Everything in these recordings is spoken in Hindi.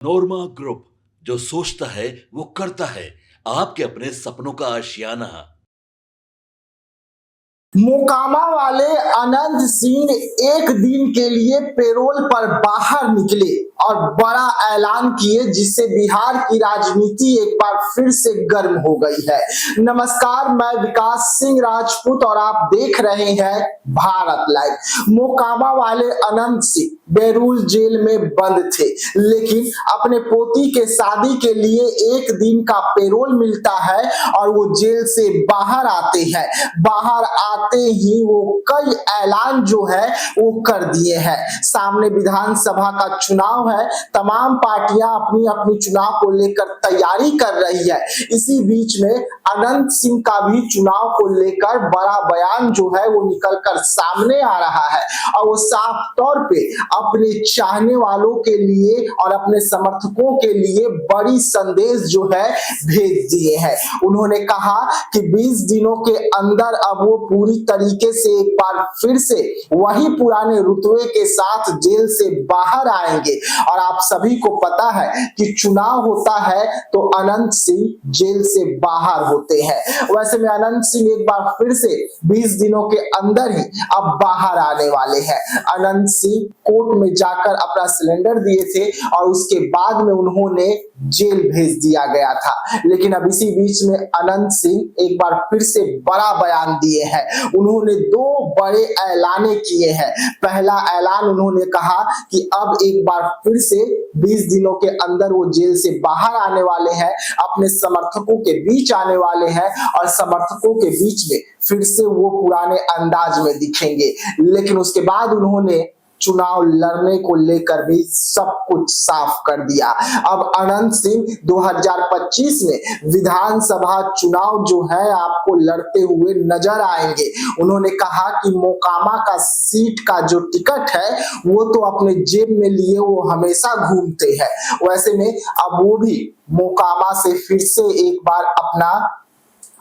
नोरमा ग्रुप, जो सोचता है वो करता है। आपके अपने सपनों का आशियाना। मोकामा वाले अनंत सिंह एक दिन के लिए पेरोल पर बाहर निकले और बड़ा ऐलान किए, जिससे बिहार की राजनीति एक बार फिर से गर्म हो गई है। नमस्कार, मैं विकास सिंह राजपूत और आप देख रहे हैं भारत लाइव। मोकामा वाले अनंत सिंह बैरूल जेल में बंद थे, लेकिन अपने पोती के शादी के लिए एक दिन का पेरोल मिलता है और वो जेल से बाहर आते हैं। बाहर आते ही वो कई ऐलान जो है वो कर दिए हैं। सामने विधानसभा का चुनाव है, तमाम पार्टियां अपनी अपनी चुनाव को लेकर तैयारी कर रही है। इसी बीच में अनंत सिंह का भी चुनाव को लेकर बड़ा बयान जो है वो निकलकर सामने आ रहा है और वो साफ तौर पे अपने चाहने वालों के लिए और अपने समर्थकों के लिए बड़ी संदेश जो है भेज दिए हैं। उन्होंने कहा कि 20 दिनों के अंदर अब वो पूरी तरीके से एक बार फिर से वही पुराने रुतबे के साथ जेल से बाहर आएंगे। और आप सभी को पता है कि चुनाव होता है तो अनंत सिंह जेल से बाहर होते हैं। वैसे में अनंत सिंह एक बार फिर से 20 दिनों के अंदर ही अब बाहर आने वाले हैं। अनंत सिंह कोर्ट में जाकर अपना सिलेंडर दिए थे और उसके बाद में उन्होंने जेल भेज दिया गया था। लेकिन अब इसी बीच में अनंत सिंह एक बार फिर से बड़ा बयान दिए हैं। उन्होंने दो बड़े ऐलाने किए हैं। पहला ऐलान उन्होंने कहा कि अब एक बार फिर से 20 दिनों के अंदर वो जेल से बाहर आने वाले हैं, अपने समर्थकों के बीच आने वाले हैं और समर्थकों के बीच में फिर से वो पुराने अंदाज में दिखेंगे। लेकिन उसके बाद उन्होंने चुनाव लड़ने को लेकर भी सब कुछ साफ कर दिया। अब अनंत सिंह 2025 में विधानसभा चुनाव जो है आपको लड़ते हुए नजर आएंगे। उन्होंने कहा कि मोकामा का सीट का जो टिकट है वो तो अपने जेब में लिए वो हमेशा घूमते हैं। वैसे में अब वो भी मोकामा से फिर से एक बार अपना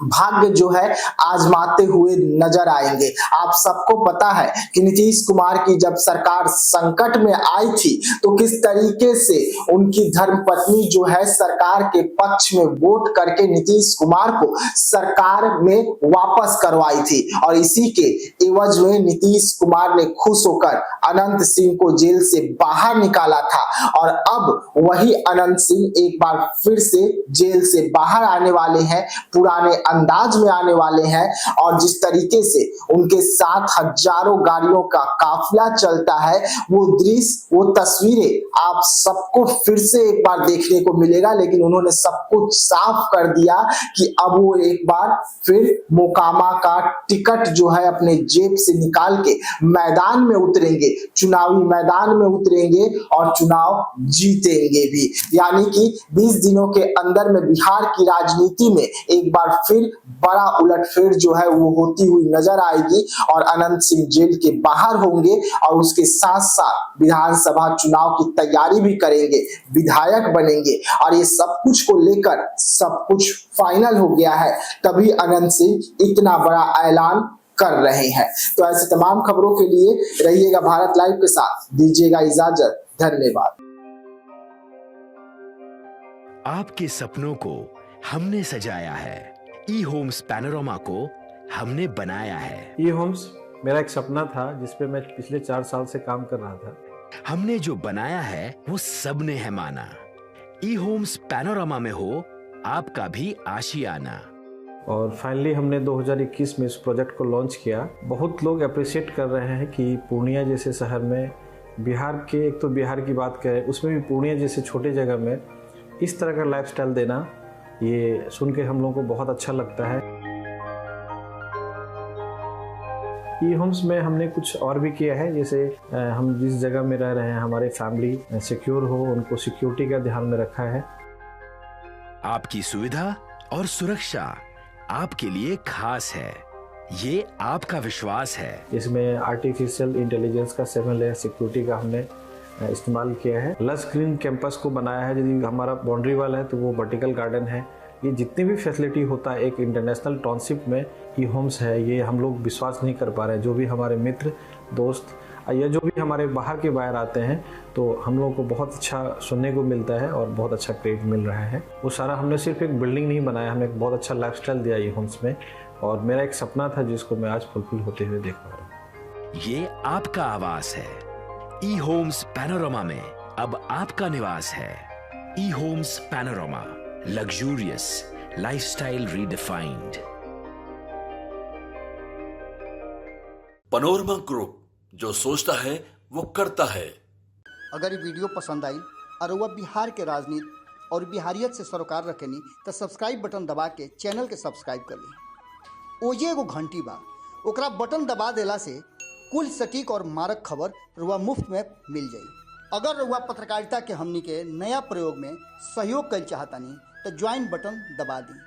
भाग्य जो है आजमाते हुए नजर आएंगे। आप सबको पता है कि नीतीश कुमार की जब सरकार संकट में आई थी तो किस तरीके से उनकी धर्मपत्नी जो है सरकार के पक्ष में वोट करके नीतीश कुमार को सरकार में वापस करवाई थी और इसी के एवज में नीतीश कुमार ने खुश होकर अनंत सिंह को जेल से बाहर निकाला था। और अब वही अनंत सिंह एक बार फिर से जेल से बाहर आने वाले हैं, पुराने अंदाज में आने वाले हैं। और जिस तरीके से उनके साथ हजारों गाड़ियों का काफिला चलता है वो दृश्य, वो तस्वीरें आप सबको फिर से एक बार देखने को मिलेगा। लेकिन उन्होंने सब कुछ साफ कर दिया कि अब वो एक बार फिर मोकामा का टिकट जो है अपने जेब से निकाल के मैदान में उतरेंगे, चुनावी मैदान में उतरेंगे और चुनाव जीतेंगे भी। यानी कि 20 दिनों के अंदर में बिहार की राजनीति में एक बार फिर बड़ा उलटफेर जो है वो होती हुई नजर आएगी और अनंत सिंह जेल के बाहर होंगे और उसके साथ साथ विधानसभा चुनाव की तैयारी भी करेंगे, विधायक बनेंगे और ये सब कुछ को लेकर सब कुछ फाइनल हो गया है। तभी अनंत सिंह इतना बड़ा ऐलान कर रहे हैं। तो ऐसे तमाम खबरों के लिए रहिएगा भारत लाइव के साथ, दीजिएगा इजाजत। धन्यवाद। आपके सपनों को हमने सजाया है, ई होम्स पैनोरामा को हमने बनाया है। ई होम्स मेरा एक सपना था जिस पे मैं पिछले 4 साल से काम कर रहा था। हमने जो बनाया है वो सबने है माना। ई होम्स पैनोरामा में हो आपका भी आशियाना। और फाइनली हमने 2021 में इस प्रोजेक्ट को लॉन्च किया। बहुत लोग अप्रिशिएट कर रहे हैं कि पूर्णिया जैसे शहर में, बिहार के, एक तो बिहार की बात करें उसमें भी पूर्णिया जैसे छोटे जगह में इस तरह का लाइफस्टाइल देना, ये सुन के हम लोगों को बहुत अच्छा लगता है। ई होम्स में हमने कुछ और भी किया है, जैसे हम जिस जगह में रह रहे हैं हमारे फैमिली सिक्योर हो, उनको सिक्योरिटी का ध्यान में रखा है। आपकी सुविधा और सुरक्षा आपके लिए खास है, ये आपका विश्वास है। इसमें आर्टिफिशियल इंटेलिजेंस का 7 लेयर सिक्योरिटी का हमने इस्तेमाल किया है। लस ग्रीन कैंपस को बनाया है। यदि हमारा बाउंड्री वाल है तो वो वर्टिकल गार्डन है। ये जितनी भी फैसिलिटी होता है एक इंटरनेशनल टाउनशिप में ई होम्स है, ये हम लोग विश्वास नहीं कर पा रहे हैं। जो भी हमारे मित्र दोस्त या जो भी हमारे बाहर के बायर आते हैं तो हम लोगों को बहुत अच्छा सुनने को मिलता है और बहुत अच्छा क्रेडिट मिल रहा है। वो सारा हमने सिर्फ एक बिल्डिंग नहीं बनाया, हमें एक बहुत अच्छा लाइफस्टाइल दिया ई होम्स में, और मेरा एक सपना था जिसको मैं आज फुलफिल होते हुए देख पा रहा हूँ। ये आपका आवास है। ई होम्स पैनोरामा में अब आपका निवास है। E Homes Panorama, luxurious lifestyle redefined. Panorama group, जो सोचता है वो करता है। अगर ये वीडियो पसंद आई और वह बिहार के राजनीति और बिहारियत से सरोकार रखेनी तो सब्सक्राइब बटन दबा के चैनल के सब्सक्राइब कर ली। ओजे एगो घंटी बा, ओकरा बटन दबा देला से कुल सटीक और मारक खबर रुआ मुफ्त में मिल जाई। अगर रुआ पत्रकारिता के हमनी के नया प्रयोग में सहयोग कर चाहतानी तो ज्वाइन बटन दबा दी।